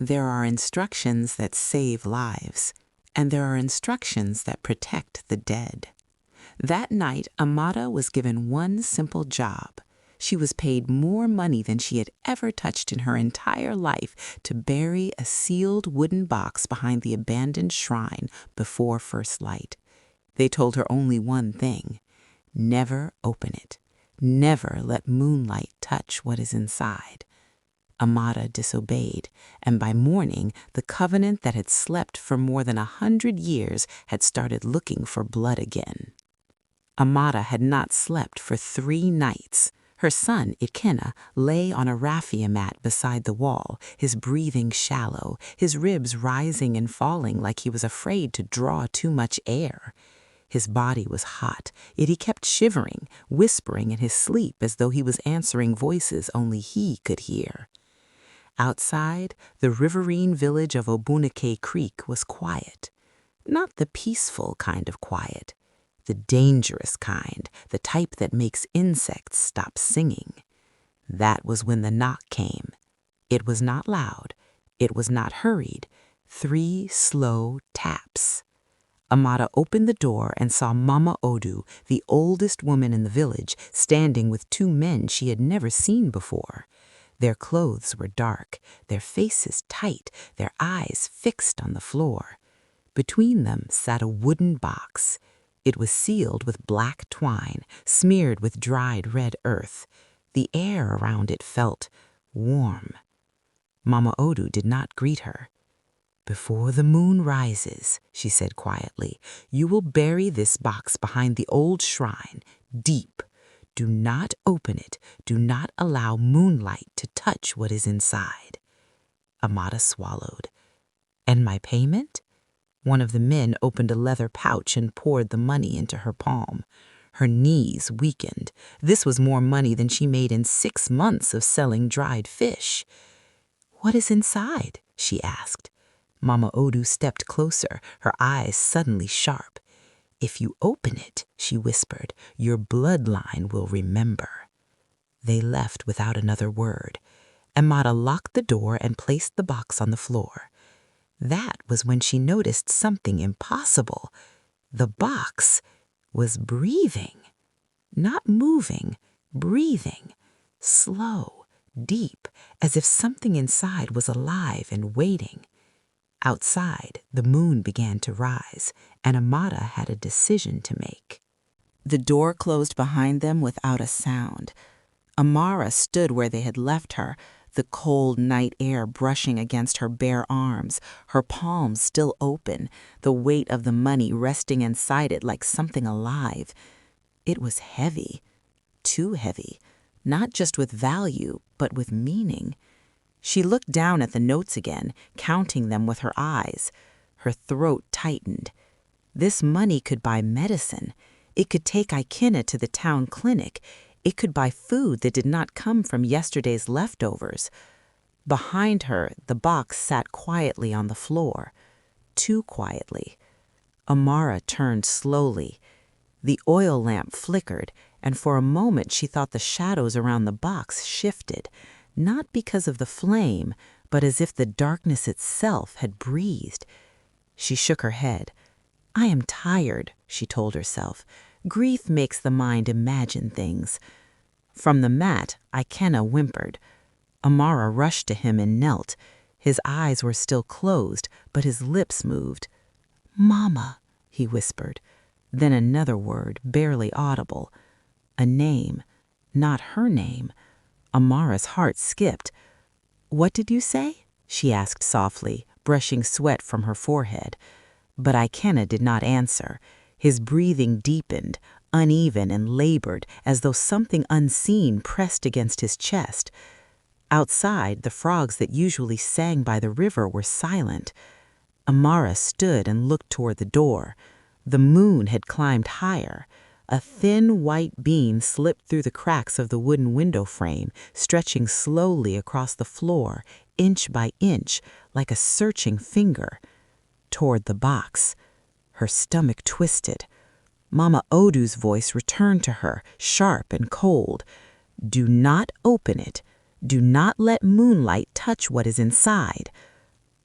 There are instructions that save lives, and there are instructions that protect the dead. That night, Amara was given one simple job. She was paid more money than she had ever touched in her entire life to bury a sealed wooden box behind the abandoned shrine before first light. They told her only one thing: never open it. Never let moonlight touch what is inside. Amara disobeyed, and by morning, the covenant that had slept for more than 100 years had started looking for blood again. Amara had not slept for 3 nights. Her son, Ikenna, lay on a raffia mat beside the wall, his breathing shallow, his ribs rising and falling like he was afraid to draw too much air. His body was hot, yet he kept shivering, whispering in his sleep as though he was answering voices only he could hear. Outside, the riverine village of Obunike Creek was quiet. Not the peaceful kind of quiet, the dangerous kind, the type that makes insects stop singing. That was when the knock came. It was not loud. It was not hurried. 3 slow taps. Amara opened the door and saw Mama Odu, the oldest woman in the village, standing with 2 men she had never seen before. Their clothes were dark, their faces tight, their eyes fixed on the floor. Between them sat a wooden box. It was sealed with black twine, smeared with dried red earth. The air around it felt warm. Mama Odu did not greet her. "Before the moon rises," she said quietly, "you will bury this box behind the old shrine, deep. Do not open it. Do not allow moonlight to touch what is inside." Amara swallowed. "And my payment?" One of the men opened a leather pouch and poured the money into her palm. Her knees weakened. This was more money than she made in 6 months of selling dried fish. "What is inside?" she asked. Mama Odu stepped closer, her eyes suddenly sharp. "If you open it," she whispered, "your bloodline will remember." They left without another word. Amara locked the door and placed the box on the floor. That was when she noticed something impossible. The box was breathing. Not moving, breathing. Slow, deep, as if something inside was alive and waiting. Outside, the moon began to rise, and Amara had a decision to make. The door closed behind them without a sound. Amara stood where they had left her, the cold night air brushing against her bare arms, her palms still open, the weight of the money resting inside it like something alive. It was heavy, too heavy, not just with value, but with meaning. She looked down at the notes again, counting them with her eyes. Her throat tightened. This money could buy medicine. It could take Ikenna to the town clinic. It could buy food that did not come from yesterday's leftovers. Behind her, the box sat quietly on the floor. Too quietly. Amara turned slowly. The oil lamp flickered, and for a moment she thought the shadows around the box shifted. Not because of the flame, but as if the darkness itself had breathed. She shook her head. "I am tired," she told herself. "Grief makes the mind imagine things." From the mat, Ikenna whimpered. Amara rushed to him and knelt. His eyes were still closed, but his lips moved. "Mama," he whispered. Then another word, barely audible. A name, not her name. Amara's heart skipped. "What did you say?" she asked softly, brushing sweat from her forehead. But Ikenna did not answer. His breathing deepened, uneven and labored, as though something unseen pressed against his chest. Outside, the frogs that usually sang by the river were silent. Amara stood and looked toward the door. The moon had climbed higher. A thin white beam slipped through the cracks of the wooden window frame, stretching slowly across the floor, inch by inch, like a searching finger. Toward the box. Her stomach twisted. Mama Odu's voice returned to her, sharp and cold. "Do not open it. Do not let moonlight touch what is inside."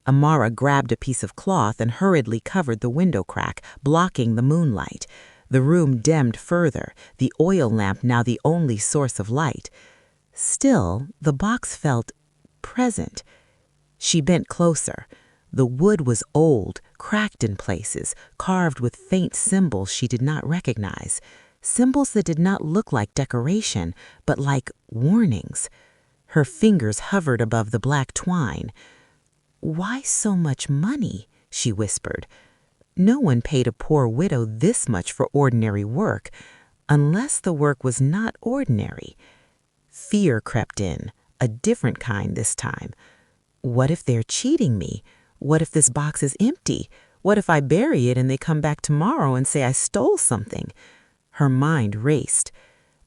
Amara grabbed a piece of cloth and hurriedly covered the window crack, blocking the moonlight. The room dimmed further, the oil lamp now the only source of light. Still, the box felt present. She bent closer. The wood was old, cracked in places, carved with faint symbols she did not recognize. Symbols that did not look like decoration, but like warnings. Her fingers hovered above the black twine. "Why so much money?" she whispered. No one paid a poor widow this much for ordinary work, unless the work was not ordinary. Fear crept in, a different kind this time. What if they're cheating me? What if this box is empty? What if I bury it and they come back tomorrow and say I stole something? Her mind raced.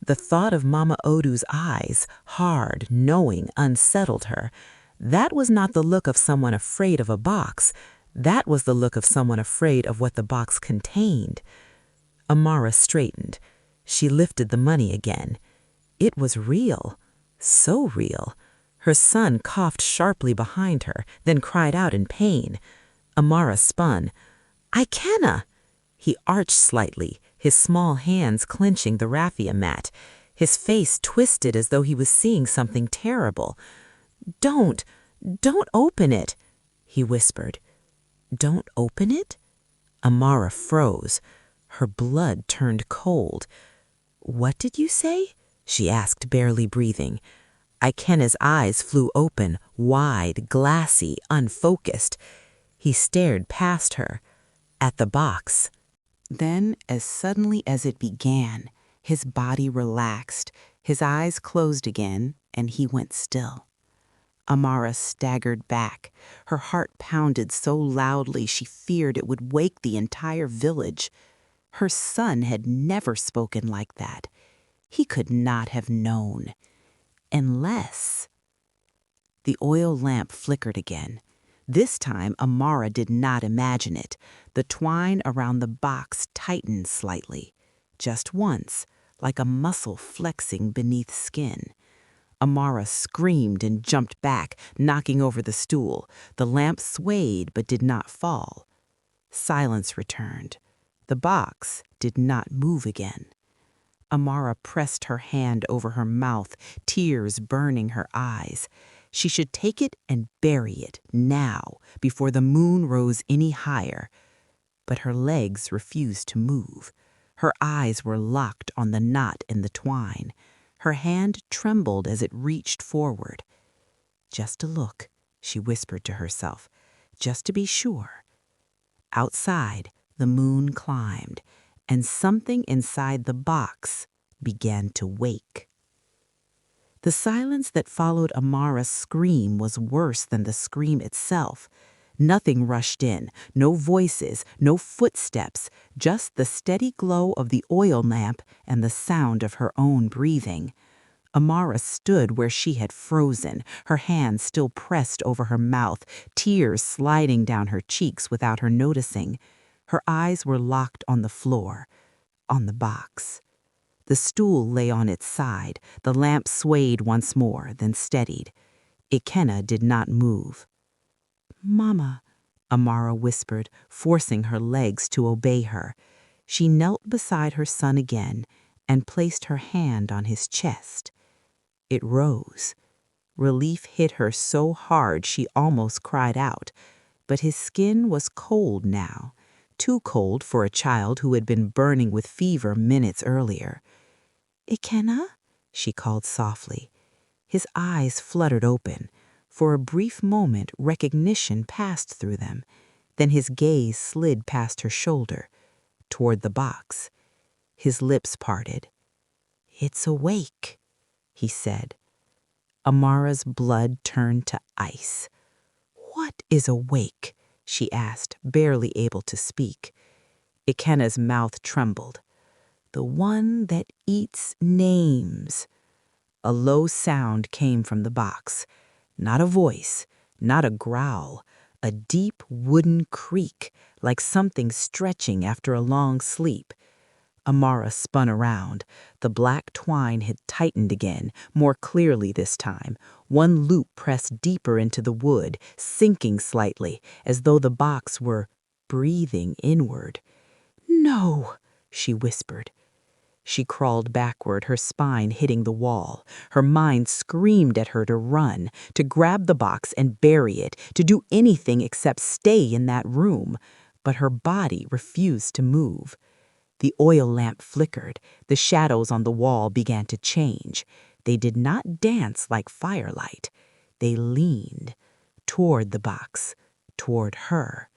The thought of Mama Odu's eyes, hard, knowing, unsettled her. That was not the look of someone afraid of a box. That was the look of someone afraid of what the box contained. Amara straightened. She lifted the money again. It was real. So real. Her son coughed sharply behind her, then cried out in pain. Amara spun. "I canna!" He arched slightly, his small hands clenching the raffia mat. His face twisted as though he was seeing something terrible. Don't open it," he whispered. "Don't open it?" Amara froze. Her blood turned cold. "What did you say?" she asked, barely breathing. Ikena's eyes flew open, wide, glassy, unfocused. He stared past her, at the box. Then, as suddenly as it began, his body relaxed, his eyes closed again, and he went still. Amara staggered back. Her heart pounded so loudly she feared it would wake the entire village. Her son had never spoken like that. He could not have known. Unless... The oil lamp flickered again. This time, Amara did not imagine it. The twine around the box tightened slightly. Just once, like a muscle flexing beneath skin. Amara screamed and jumped back, knocking over the stool. The lamp swayed but did not fall. Silence returned. The box did not move again. Amara pressed her hand over her mouth, tears burning her eyes. She should take it and bury it now, before the moon rose any higher. But her legs refused to move. Her eyes were locked on the knot in the twine. Her hand trembled as it reached forward. "Just a look," she whispered to herself, "just to be sure." Outside, the moon climbed, and something inside the box began to wake. The silence that followed Amara's scream was worse than the scream itself. Nothing rushed in, no voices, no footsteps, just the steady glow of the oil lamp and the sound of her own breathing. Amara stood where she had frozen, her hands still pressed over her mouth, tears sliding down her cheeks without her noticing. Her eyes were locked on the floor, on the box. The stool lay on its side. The lamp swayed once more, then steadied. Ikena did not move. "Mama," Amara whispered, forcing her legs to obey her. She knelt beside her son again and placed her hand on his chest. It rose. Relief hit her so hard she almost cried out. But his skin was cold now, too cold for a child who had been burning with fever minutes earlier. "Ikena?" she called softly. His eyes fluttered open. For a brief moment, recognition passed through them. Then his gaze slid past her shoulder, toward the box. His lips parted. "It's awake," he said. Amara's blood turned to ice. "What is awake?" she asked, barely able to speak. Ikena's mouth trembled. "The one that eats names." A low sound came from the box. Not a voice, not a growl, a deep wooden creak, like something stretching after a long sleep. Amara spun around. The black twine had tightened again, more clearly this time. One loop pressed deeper into the wood, sinking slightly, as though the box were breathing inward. "No," she whispered. She crawled backward, her spine hitting the wall. Her mind screamed at her to run, to grab the box and bury it, to do anything except stay in that room. But her body refused to move. The oil lamp flickered. The shadows on the wall began to change. They did not dance like firelight. They leaned toward the box, toward her.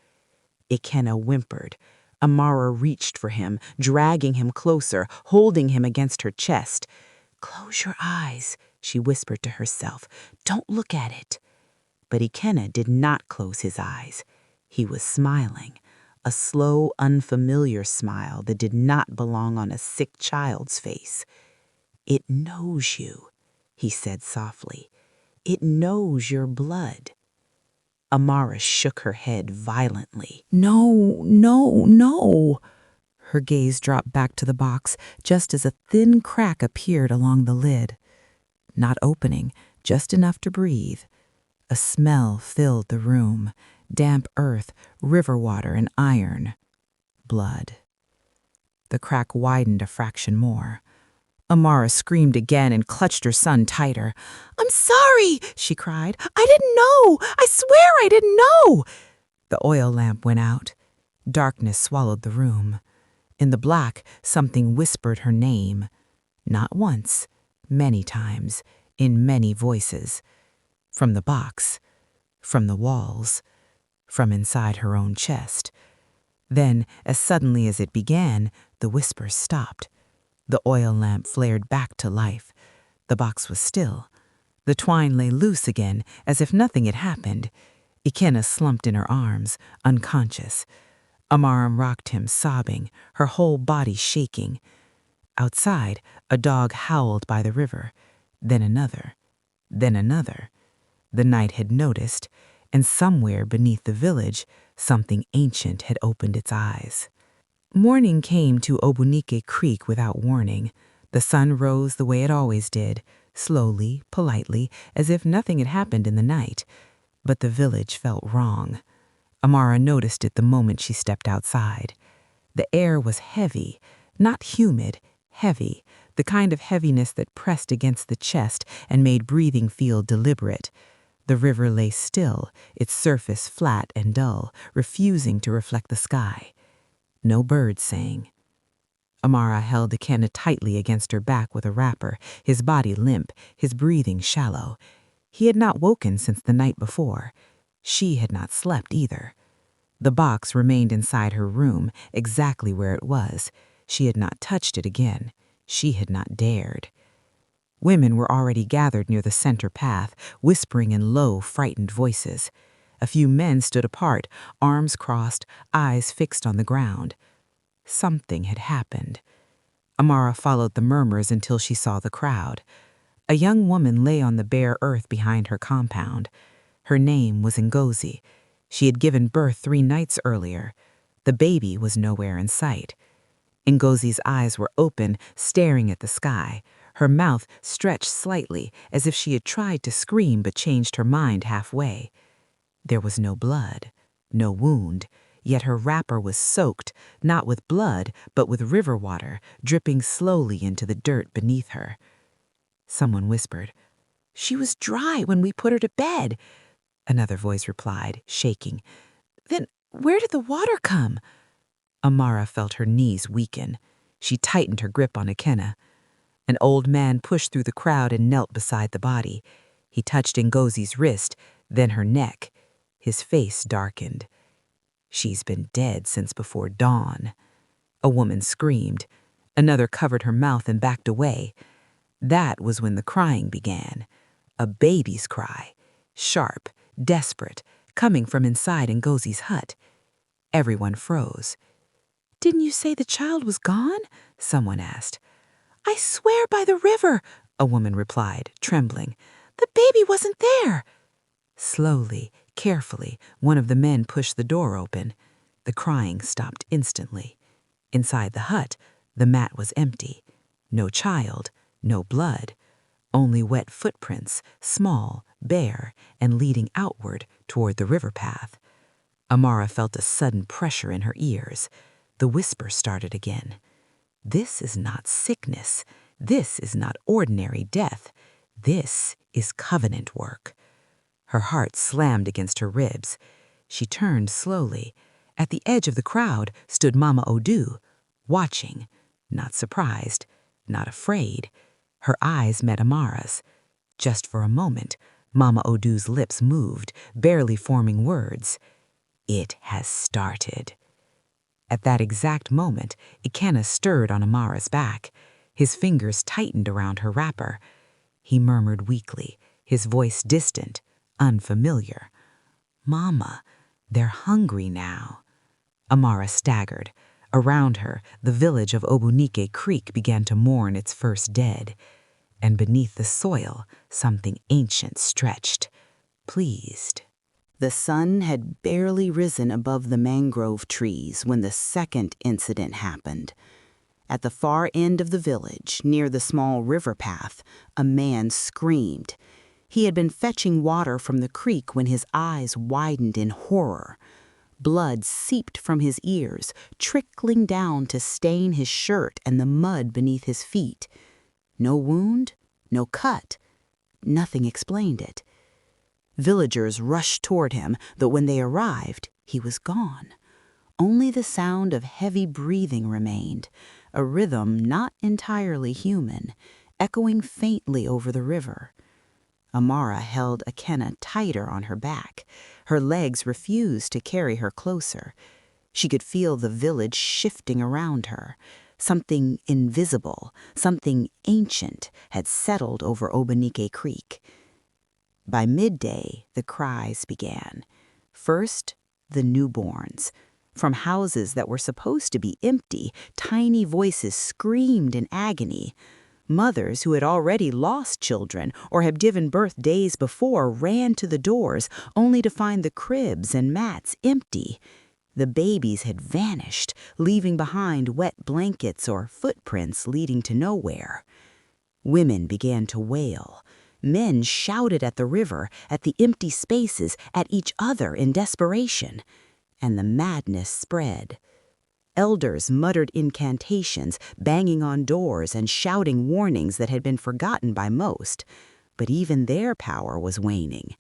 Ikenna whimpered. Amara reached for him, dragging him closer, holding him against her chest. "Close your eyes," she whispered to herself. "Don't look at it." But Ikenna did not close his eyes. He was smiling. A slow, unfamiliar smile that did not belong on a sick child's face. "It knows you," he said softly. "It knows your blood." Amara shook her head violently. "No, no, no." Her gaze dropped back to the box just as a thin crack appeared along the lid. Not opening, just enough to breathe. A smell filled the room. Damp earth, river water, and iron. Blood. The crack widened a fraction more. Amara screamed again and clutched her son tighter. "I'm sorry," she cried. "I didn't know. I swear I didn't know." The oil lamp went out. Darkness swallowed the room. In the black, something whispered her name. Not once, many times, in many voices. From the box, from the walls, from inside her own chest. Then, as suddenly as it began, the whispers stopped. The oil lamp flared back to life. The box was still. The twine lay loose again, as if nothing had happened. Ikenna slumped in her arms, unconscious. Amara rocked him, sobbing, her whole body shaking. Outside, a dog howled by the river. Then another. Then another. The night had noticed, and somewhere beneath the village, something ancient had opened its eyes. Morning came to Obunike Creek without warning. The sun rose the way it always did, slowly, politely, as if nothing had happened in the night. But the village felt wrong. Amara noticed it the moment she stepped outside. The air was heavy, not humid, heavy, the kind of heaviness that pressed against the chest and made breathing feel deliberate. The river lay still, its surface flat and dull, refusing to reflect the sky. No birds sang. Amara held Ikenna tightly against her back with a wrapper, his body limp, his breathing shallow. He had not woken since the night before. She had not slept either. The box remained inside her room, exactly where it was. She had not touched it again. She had not dared. Women were already gathered near the center path, whispering in low, frightened voices. A few men stood apart, arms crossed, eyes fixed on the ground. Something had happened. Amara followed the murmurs until she saw the crowd. A young woman lay on the bare earth behind her compound. Her name was Ngozi. She had given birth 3 nights earlier. The baby was nowhere in sight. Ngozi's eyes were open, staring at the sky. Her mouth stretched slightly, as if she had tried to scream but changed her mind halfway. There was no blood, no wound, yet her wrapper was soaked, not with blood, but with river water, dripping slowly into the dirt beneath her. Someone whispered, "She was dry when we put her to bed." Another voice replied, shaking, "Then where did the water come?" Amara felt her knees weaken. She tightened her grip on Ikenna. An old man pushed through the crowd and knelt beside the body. He touched Ngozi's wrist, then her neck. His face darkened. "She's been dead since before dawn." A woman screamed. Another covered her mouth and backed away. That was when the crying began. A baby's cry, sharp, desperate, coming from inside Ngozi's hut. Everyone froze. "Didn't you say the child was gone?" someone asked. "I swear by the river," a woman replied, trembling. "The baby wasn't there." Slowly, carefully, one of the men pushed the door open. The crying stopped instantly. Inside the hut, The mat was empty. No child, no blood, only wet footprints, small, bare, and leading outward toward the river path. Amara felt a sudden pressure in her ears. The whisper started again. This is not sickness. This is not ordinary death. This is covenant work. Her heart slammed against her ribs. She turned slowly. At the edge of the crowd stood Mama Odu, watching, not surprised, not afraid. Her eyes met Amara's. Just for a moment, Mama Odu's lips moved, barely forming words. It has started. At that exact moment, Ikenna stirred on Amara's back. His fingers tightened around her wrapper. He murmured weakly, his voice distant, unfamiliar. "Mama, they're hungry now." Amara staggered. Around her, the village of Obunike Creek began to mourn its first dead. And beneath the soil, something ancient stretched, pleased. The sun had barely risen above the mangrove trees when the second incident happened. At the far end of the village, near the small river path, a man screamed. He had been fetching water from the creek when his eyes widened in horror. Blood seeped from his ears, trickling down to stain his shirt and the mud beneath his feet. No wound, no cut. Nothing explained it. Villagers rushed toward him, though when they arrived, he was gone. Only the sound of heavy breathing remained, a rhythm not entirely human, echoing faintly over the river. Amara held Ikenna tighter on her back. Her legs refused to carry her closer. She could feel the village shifting around her. Something invisible, something ancient, had settled over Obunike Creek. By midday, the cries began. First, the newborns. From houses that were supposed to be empty, tiny voices screamed in agony. Mothers who had already lost children or had given birth days before ran to the doors, only to find the cribs and mats empty. The babies had vanished, leaving behind wet blankets or footprints leading to nowhere. Women began to wail. Men shouted at the river, at the empty spaces, at each other in desperation. And the madness spread. Elders muttered incantations, banging on doors and shouting warnings that had been forgotten by most. But even their power was waning.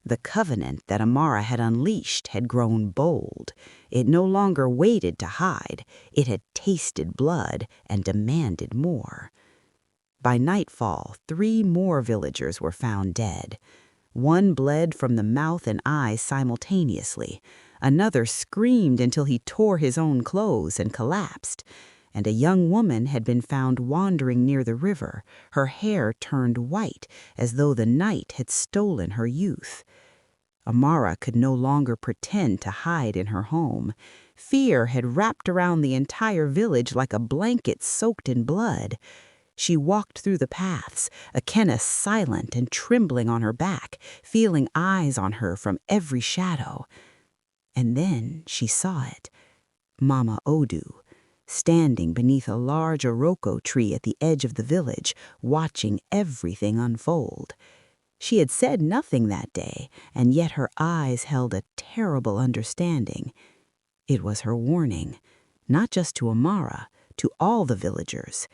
The covenant that Amara had unleashed had grown bold. It no longer waited to hide. It had tasted blood and demanded more. By nightfall, 3 more villagers were found dead. One bled from the mouth and eyes simultaneously. Another screamed until he tore his own clothes and collapsed. And a young woman had been found wandering near the river, her hair turned white as though the night had stolen her youth. Amara could no longer pretend to hide in her home. Fear had wrapped around the entire village like a blanket soaked in blood. She walked through the paths, Ikenna silent and trembling on her back, feeling eyes on her from every shadow. And then she saw it. Mama Odu, standing beneath a large iroko tree at the edge of the village, watching everything unfold. She had said nothing that day, and yet her eyes held a terrible understanding. It was her warning, not just to Amara, to all the villagers.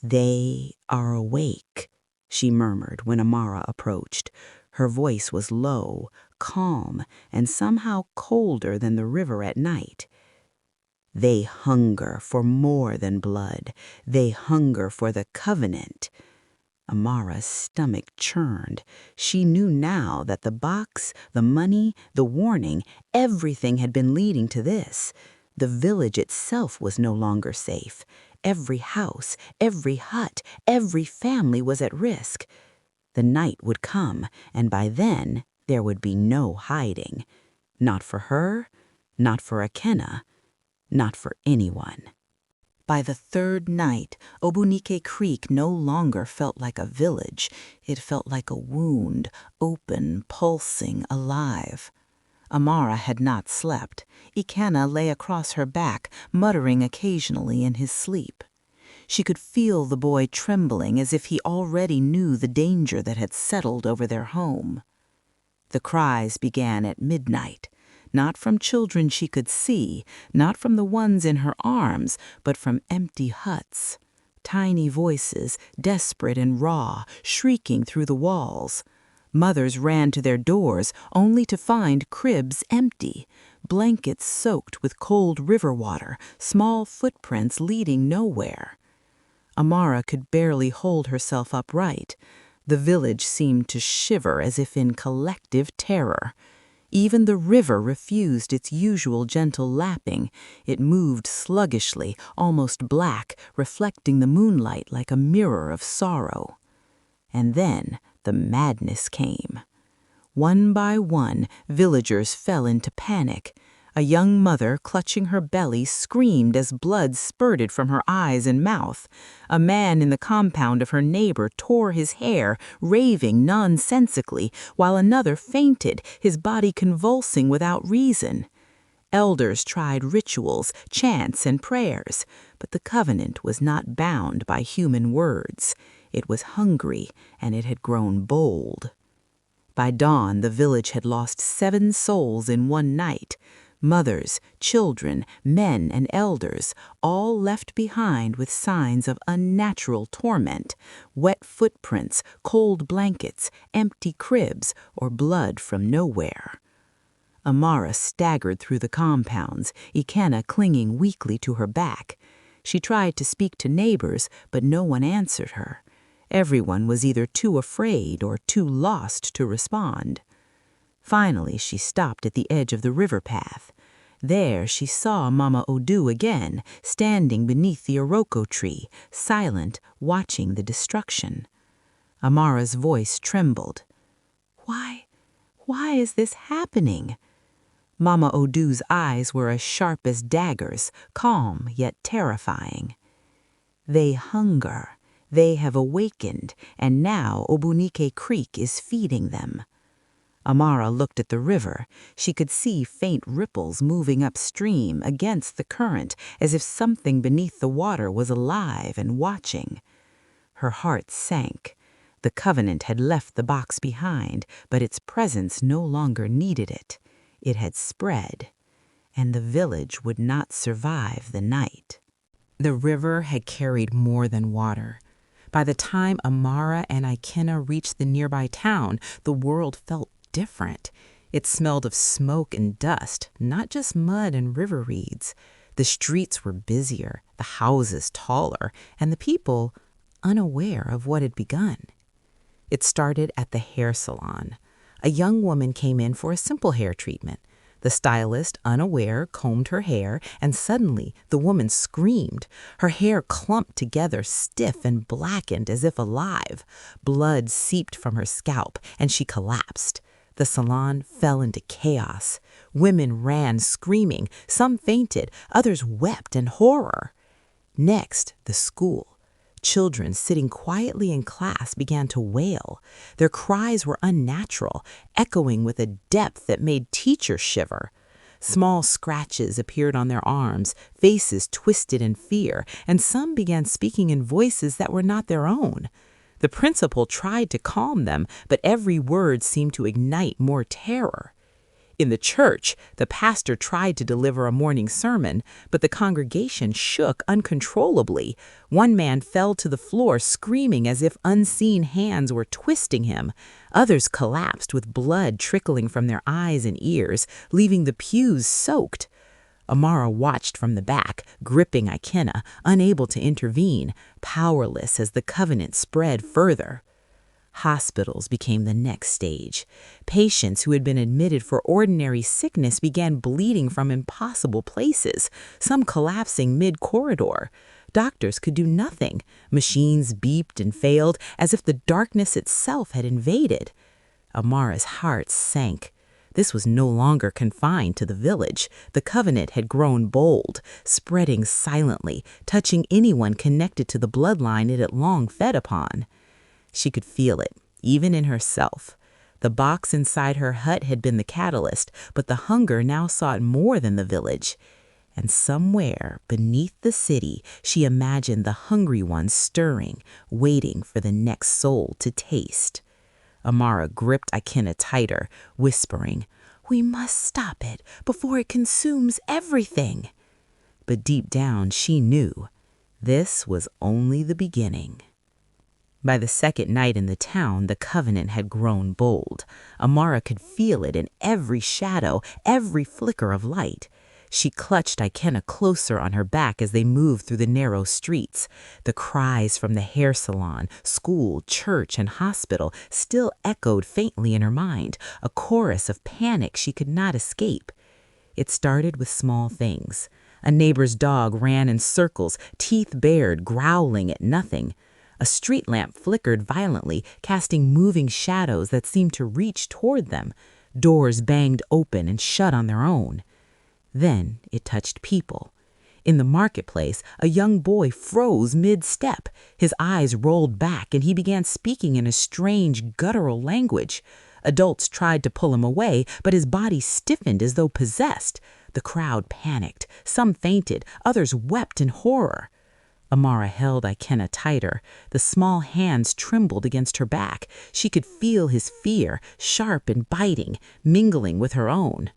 "They are awake," she murmured when Amara approached. Her voice was low, calm, and somehow colder than the river at night. "They hunger for more than blood. They hunger for the covenant." Amara's stomach churned. She knew now that the box, the money, the warning, everything had been leading to this. The village itself was no longer safe. Every house, every hut, every family was at risk. The night would come, and by then there would be no hiding. Not for her, not for Ikenna, not for anyone. By the 3rd night, Obunike Creek no longer felt like a village. It felt like a wound, open, pulsing, alive. Amara had not slept. Ikena lay across her back, muttering occasionally in his sleep. She could feel the boy trembling as if he already knew the danger that had settled over their home. The cries began at midnight, not from children she could see, not from the ones in her arms, but from empty huts. Tiny voices, desperate and raw, shrieking through the walls. Mothers ran to their doors only to find cribs empty, blankets soaked with cold river water, small footprints leading nowhere. Amara could barely hold herself upright. The village seemed to shiver as if in collective terror. Even the river refused its usual gentle lapping. It moved sluggishly, almost black, reflecting the moonlight like a mirror of sorrow. And then the madness came. One by one, villagers fell into panic. A young mother, clutching her belly, screamed as blood spurted from her eyes and mouth. A man in the compound of her neighbor tore his hair, raving nonsensically, while another fainted, his body convulsing without reason. Elders tried rituals, chants, and prayers, but the covenant was not bound by human words. It was hungry, and it had grown bold. By dawn, the village had lost 7 souls in one night. Mothers, children, men, and elders, all left behind with signs of unnatural torment, wet footprints, cold blankets, empty cribs, or blood from nowhere. Amara staggered through the compounds, Ikena clinging weakly to her back. She tried to speak to neighbors, but no one answered her. Everyone was either too afraid or too lost to respond. Finally, she stopped at the edge of the river path. There she saw Mama Odu again, standing beneath the iroko tree, silent, watching the destruction. Amara's voice trembled. Why is this happening? Mama Odu's eyes were as sharp as daggers, calm yet terrifying. They hunger. They have awakened, and now Obunike Creek is feeding them. Amara looked at the river. She could see faint ripples moving upstream against the current, as if something beneath the water was alive and watching. Her heart sank. The covenant had left the box behind, but its presence no longer needed it. It had spread, and the village would not survive the night. The river had carried more than water. By the time Amara and Ikena reached the nearby town, the world felt different. It smelled of smoke and dust, not just mud and river reeds. The streets were busier, the houses taller, and the people unaware of what had begun. It started at the hair salon. A young woman came in for a simple hair treatment. The stylist, unaware, combed her hair, and suddenly the woman screamed. Her hair clumped together, stiff and blackened as if alive. Blood seeped from her scalp, and she collapsed. The salon fell into chaos. Women ran screaming. Some fainted. Others wept in horror. Next, the school. Children sitting quietly in class began to wail. Their cries were unnatural, echoing with a depth that made teachers shiver. Small scratches appeared on their arms, faces twisted in fear, and some began speaking in voices that were not their own. The principal tried to calm them, but every word seemed to ignite more terror. In the church, the pastor tried to deliver a morning sermon, but the congregation shook uncontrollably. One man fell to the floor screaming as if unseen hands were twisting him. Others collapsed with blood trickling from their eyes and ears, leaving the pews soaked. Amara watched from the back, gripping Ikena, unable to intervene, powerless as the covenant spread further. Hospitals became the next stage. Patients who had been admitted for ordinary sickness began bleeding from impossible places, some collapsing mid-corridor. Doctors could do nothing. Machines beeped and failed as if the darkness itself had invaded. Amara's heart sank. This was no longer confined to the village. The covenant had grown bold, spreading silently, touching anyone connected to the bloodline it had long fed upon. She could feel it, even in herself. The box inside her hut had been the catalyst, but the hunger now sought more than the village. And somewhere beneath the city, she imagined the hungry ones stirring, waiting for the next soul to taste. Amara gripped Ikenna tighter, whispering, "We must stop it before it consumes everything." But deep down, she knew this was only the beginning. By the second night in the town, the covenant had grown bold. Amara could feel it in every shadow, every flicker of light. She clutched Ikenna closer on her back as they moved through the narrow streets. The cries from the hair salon, school, church, and hospital still echoed faintly in her mind, a chorus of panic she could not escape. It started with small things. A neighbor's dog ran in circles, teeth bared, growling at nothing. A street lamp flickered violently, casting moving shadows that seemed to reach toward them. Doors banged open and shut on their own. Then it touched people. In the marketplace, a young boy froze mid-step. His eyes rolled back, and he began speaking in a strange, guttural language. Adults tried to pull him away, but his body stiffened as though possessed. The crowd panicked. Some fainted. Others wept in horror. Amara held Ikenna tighter. The small hands trembled against her back. She could feel his fear, sharp and biting, mingling with her own.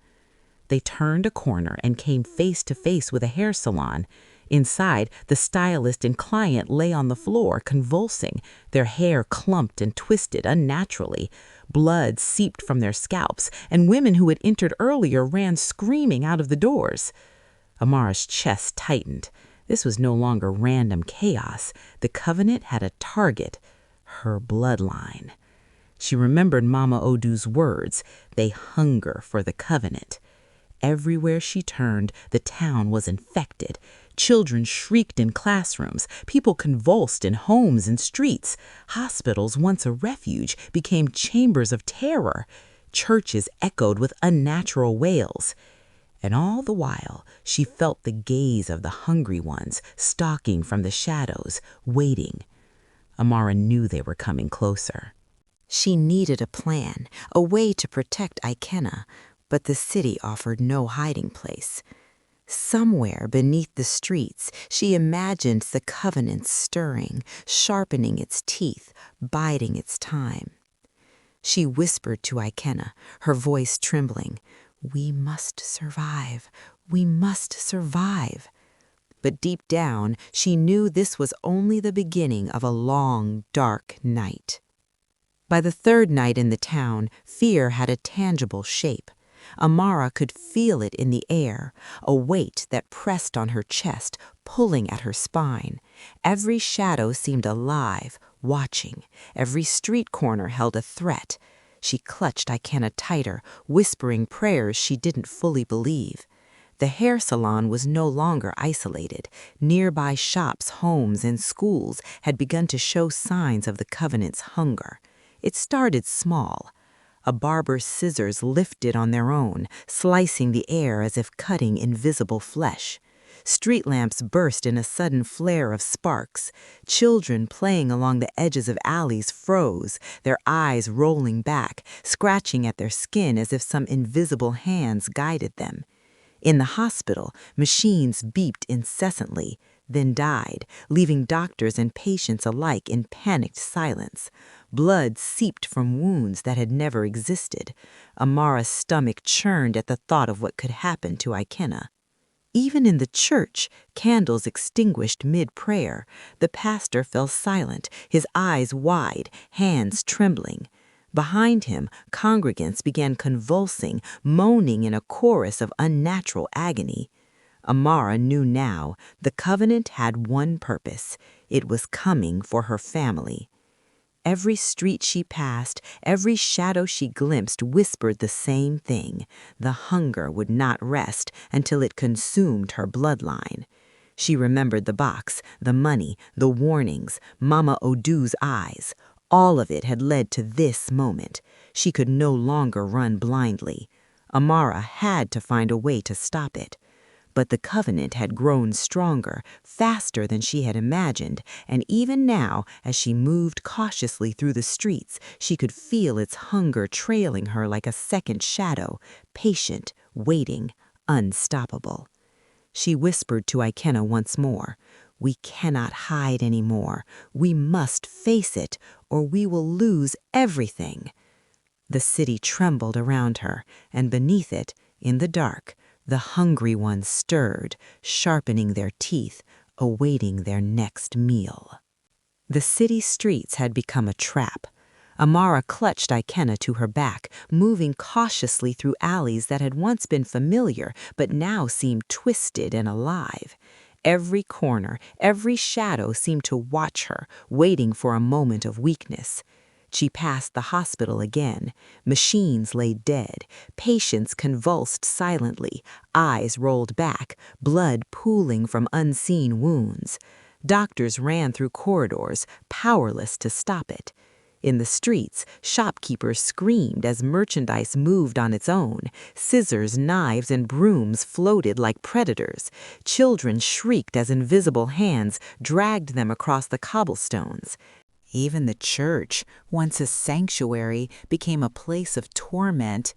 They turned a corner and came face to face with a hair salon. Inside, the stylist and client lay on the floor, convulsing. Their hair clumped and twisted unnaturally. Blood seeped from their scalps, and women who had entered earlier ran screaming out of the doors. Amara's chest tightened. This was no longer random chaos. The covenant had a target, her bloodline. She remembered Mama Odu's words, "They hunger for the covenant." Everywhere she turned, the town was infected. Children shrieked in classrooms. People convulsed in homes and streets. Hospitals, once a refuge, became chambers of terror. Churches echoed with unnatural wails. And all the while, she felt the gaze of the hungry ones, stalking from the shadows, waiting. Amara knew they were coming closer. She needed a plan, a way to protect Ikenna, but the city offered no hiding place. Somewhere beneath the streets, she imagined the covenant stirring, sharpening its teeth, biding its time. She whispered to Ikenna, her voice trembling, "We must survive. We must survive." But deep down, she knew this was only the beginning of a long, dark night. By the third night in the town, fear had a tangible shape. Amara could feel it in the air, a weight that pressed on her chest, pulling at her spine. Every shadow seemed alive, watching. Every street corner held a threat. She clutched Ikenna tighter, whispering prayers she didn't fully believe. The hair salon was no longer isolated. Nearby shops, homes, and schools had begun to show signs of the covenant's hunger. It started small. A barber's scissors lifted on their own, slicing the air as if cutting invisible flesh. Street lamps burst in a sudden flare of sparks. Children playing along the edges of alleys froze, their eyes rolling back, scratching at their skin as if some invisible hands guided them. In the hospital, machines beeped incessantly, then died, leaving doctors and patients alike in panicked silence. Blood seeped from wounds that had never existed. Amara's stomach churned at the thought of what could happen to Ikenna. Even in the church, candles extinguished mid-prayer. The pastor fell silent, his eyes wide, hands trembling. Behind him, congregants began convulsing, moaning in a chorus of unnatural agony. Amara knew now the covenant had one purpose. It was coming for her family. Every street she passed, every shadow she glimpsed whispered the same thing. The hunger would not rest until it consumed her bloodline. She remembered the box, the money, the warnings, Mama Odu's eyes. All of it had led to this moment. She could no longer run blindly. Amara had to find a way to stop it. But the covenant had grown stronger, faster than she had imagined, and even now, as she moved cautiously through the streets, she could feel its hunger trailing her like a second shadow, patient, waiting, unstoppable. She whispered to Ikenna once more, "We cannot hide anymore. We must face it, or we will lose everything." The city trembled around her, and beneath it, in the dark, the hungry ones stirred, sharpening their teeth, awaiting their next meal. The city streets had become a trap. Amara clutched Ikenna to her back, moving cautiously through alleys that had once been familiar but now seemed twisted and alive. Every corner, every shadow seemed to watch her, waiting for a moment of weakness. She passed the hospital again. Machines lay dead. Patients convulsed silently, eyes rolled back, blood pooling from unseen wounds. Doctors ran through corridors, powerless to stop it. In the streets, shopkeepers screamed as merchandise moved on its own. Scissors, knives, and brooms floated like predators. Children shrieked as invisible hands dragged them across the cobblestones. Even the church, once a sanctuary, became a place of torment.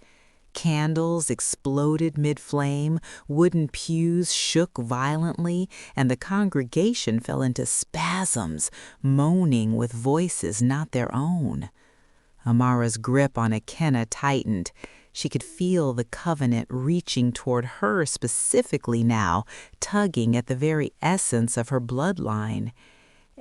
Candles exploded mid-flame, wooden pews shook violently, and the congregation fell into spasms, moaning with voices not their own. Amara's grip on Ikenna tightened. She could feel the covenant reaching toward her specifically now, tugging at the very essence of her bloodline.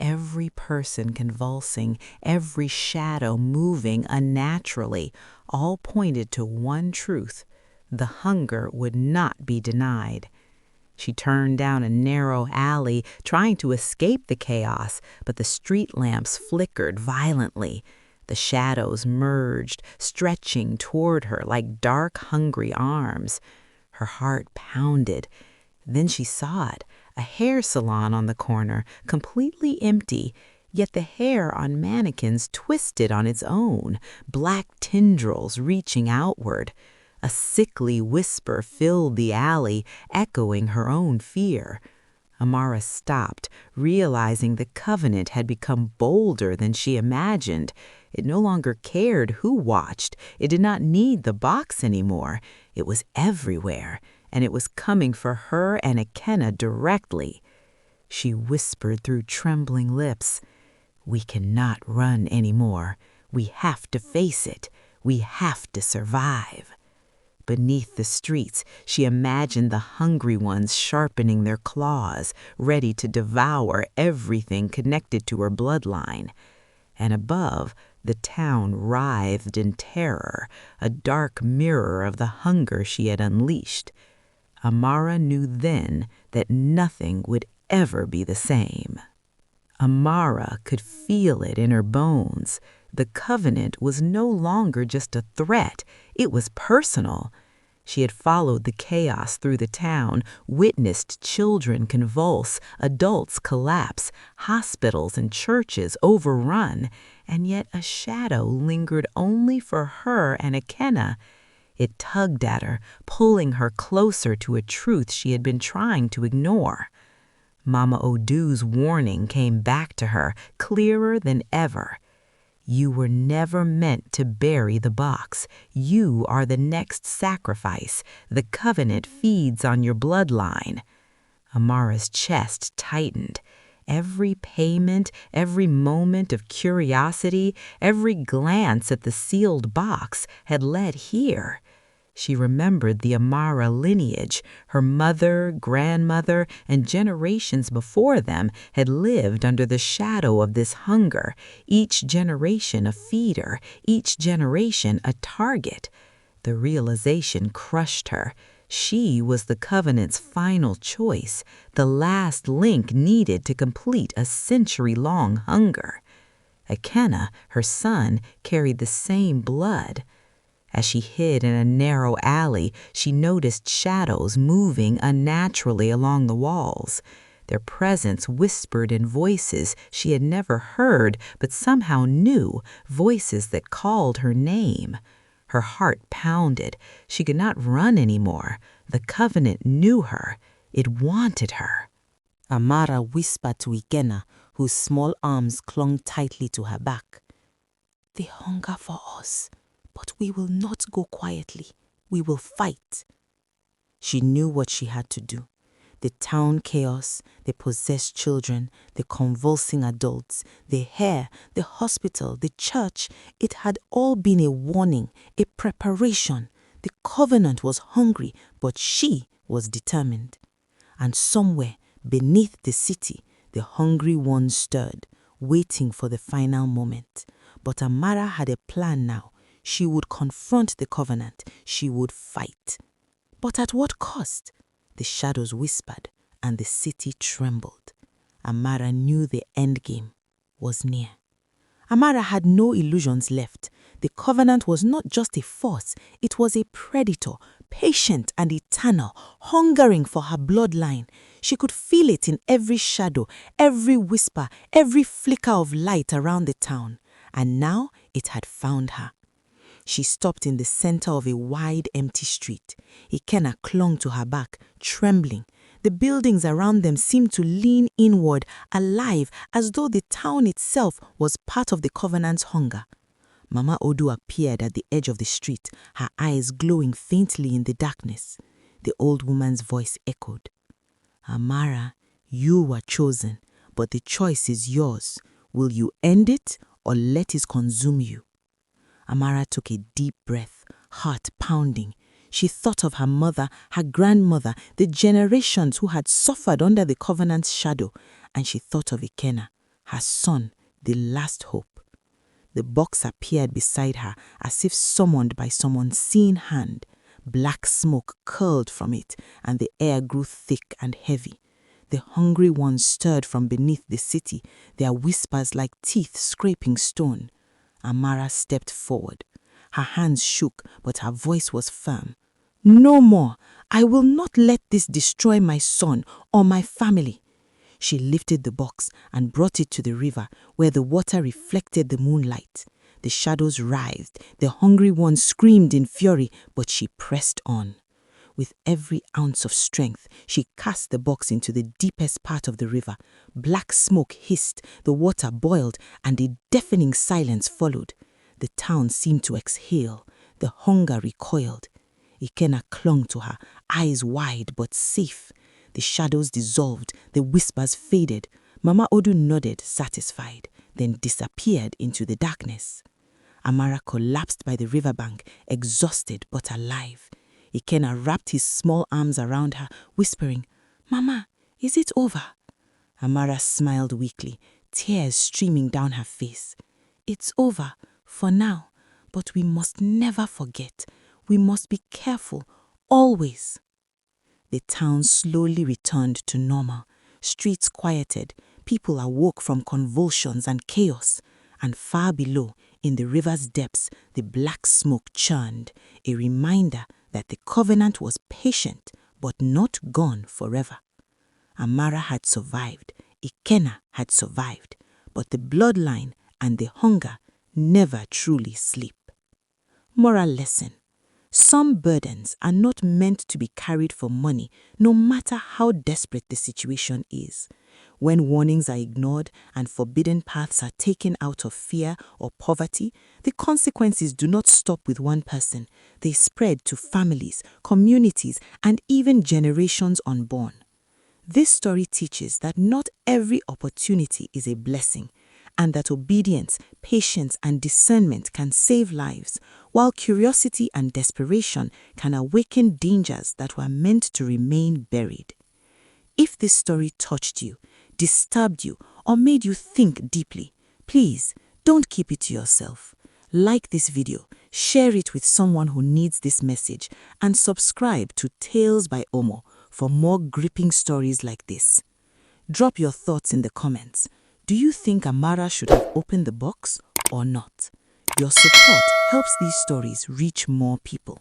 Every person convulsing, every shadow moving unnaturally, all pointed to one truth: the hunger would not be denied. She turned down a narrow alley, trying to escape the chaos, but the street lamps flickered violently. The shadows merged, stretching toward her like dark, hungry arms. Her heart pounded. Then she saw it. A hair salon on the corner, completely empty, yet the hair on mannequins twisted on its own, black tendrils reaching outward. A sickly whisper filled the alley, echoing her own fear. Amara stopped, realizing the covenant had become bolder than she imagined. It no longer cared who watched. It did not need the box anymore. It was everywhere, and it was coming for her and Ikenna directly. She whispered through trembling lips, "We cannot run anymore. We have to face it. We have to survive." Beneath the streets, she imagined the hungry ones sharpening their claws, ready to devour everything connected to her bloodline. And above, the town writhed in terror, a dark mirror of the hunger she had unleashed. Amara knew then that nothing would ever be the same. Amara could feel it in her bones. The covenant was no longer just a threat, it was personal. She had followed the chaos through the town, witnessed children convulse, adults collapse, hospitals and churches overrun, and yet a shadow lingered only for her and Ikenna. It tugged at her, pulling her closer to a truth she had been trying to ignore. Mama Odu's warning came back to her, clearer than ever. You were never meant to bury the box. You are the next sacrifice. The covenant feeds on your bloodline. Amara's chest tightened. Every payment, every moment of curiosity, every glance at the sealed box had led here. She remembered the Amara lineage. Her mother, grandmother, and generations before them had lived under the shadow of this hunger, each generation a feeder, each generation a target. The realization crushed her. She was the covenant's final choice, the last link needed to complete a century-long hunger. Ikenna, her son, carried the same blood. As she hid in a narrow alley, she noticed shadows moving unnaturally along the walls. Their presence whispered in voices she had never heard but somehow knew, voices that called her name. Her heart pounded. She could not run anymore. The covenant knew her. It wanted her. Amara whispered to Ikenna, whose small arms clung tightly to her back. They hunger for us, but we will not go quietly. We will fight. She knew what she had to do. The town chaos, the possessed children, the convulsing adults, the hair, the hospital, the church, it had all been a warning, a preparation. The covenant was hungry, but she was determined. And somewhere beneath the city, the hungry one stirred, waiting for the final moment. But Amara had a plan now. She would confront the covenant. She would fight. But at what cost? The shadows whispered, and the city trembled. Amara knew the end game was near. Amara had no illusions left. The covenant was not just a force, it was a predator, patient and eternal, hungering for her bloodline. She could feel it in every shadow, every whisper, every flicker of light around the town. And now it had found her. She stopped in the center of a wide, empty street. Ikenna clung to her back, trembling. The buildings around them seemed to lean inward, alive, as though the town itself was part of the covenant's hunger. Mama Odu appeared at the edge of the street, her eyes glowing faintly in the darkness. The old woman's voice echoed. Amara, you were chosen, but the choice is yours. Will you end it or let it consume you? Amara took a deep breath, heart pounding. She thought of her mother, her grandmother, the generations who had suffered under the covenant's shadow, and she thought of Ikenna, her son, the last hope. The box appeared beside her as if summoned by someone's seeing hand. Black smoke curled from it, and the air grew thick and heavy. The hungry ones stirred from beneath the city, their whispers like teeth scraping stone. Amara stepped forward. Her hands shook, but her voice was firm. No more. I will not let this destroy my son or my family. She lifted the box and brought it to the river, where the water reflected the moonlight. The shadows writhed. The hungry ones screamed in fury, but she pressed on. With every ounce of strength, she cast the box into the deepest part of the river. Black smoke hissed, the water boiled, and a deafening silence followed. The town seemed to exhale. The hunger recoiled. Ikenna clung to her, eyes wide but safe. The shadows dissolved, the whispers faded. Mama Odu nodded, satisfied, then disappeared into the darkness. Amara collapsed by the riverbank, exhausted but alive. Ikenna wrapped his small arms around her, whispering, Mama, is it over? Amara smiled weakly, tears streaming down her face. It's over, for now, but we must never forget. We must be careful, always. The town slowly returned to normal. Streets quieted, people awoke from convulsions and chaos. And far below, in the river's depths, the black smoke churned, a reminder that the covenant was patient but not gone forever. Amara had survived, Ikenna had survived, but the bloodline and the hunger never truly sleep. Moral lesson: some burdens are not meant to be carried for money, no matter how desperate the situation is. When warnings are ignored and forbidden paths are taken out of fear or poverty, the consequences do not stop with one person. They spread to families, communities, and even generations unborn. This story teaches that not every opportunity is a blessing, and that obedience, patience, and discernment can save lives, while curiosity and desperation can awaken dangers that were meant to remain buried. If this story touched you, disturbed you, or made you think deeply, please don't keep it to yourself. Like this video, share it with someone who needs this message, and subscribe to Tales by Omoh for more gripping stories like this. Drop your thoughts in the comments. Do you think Amara should have opened the box or not? Your support helps these stories reach more people.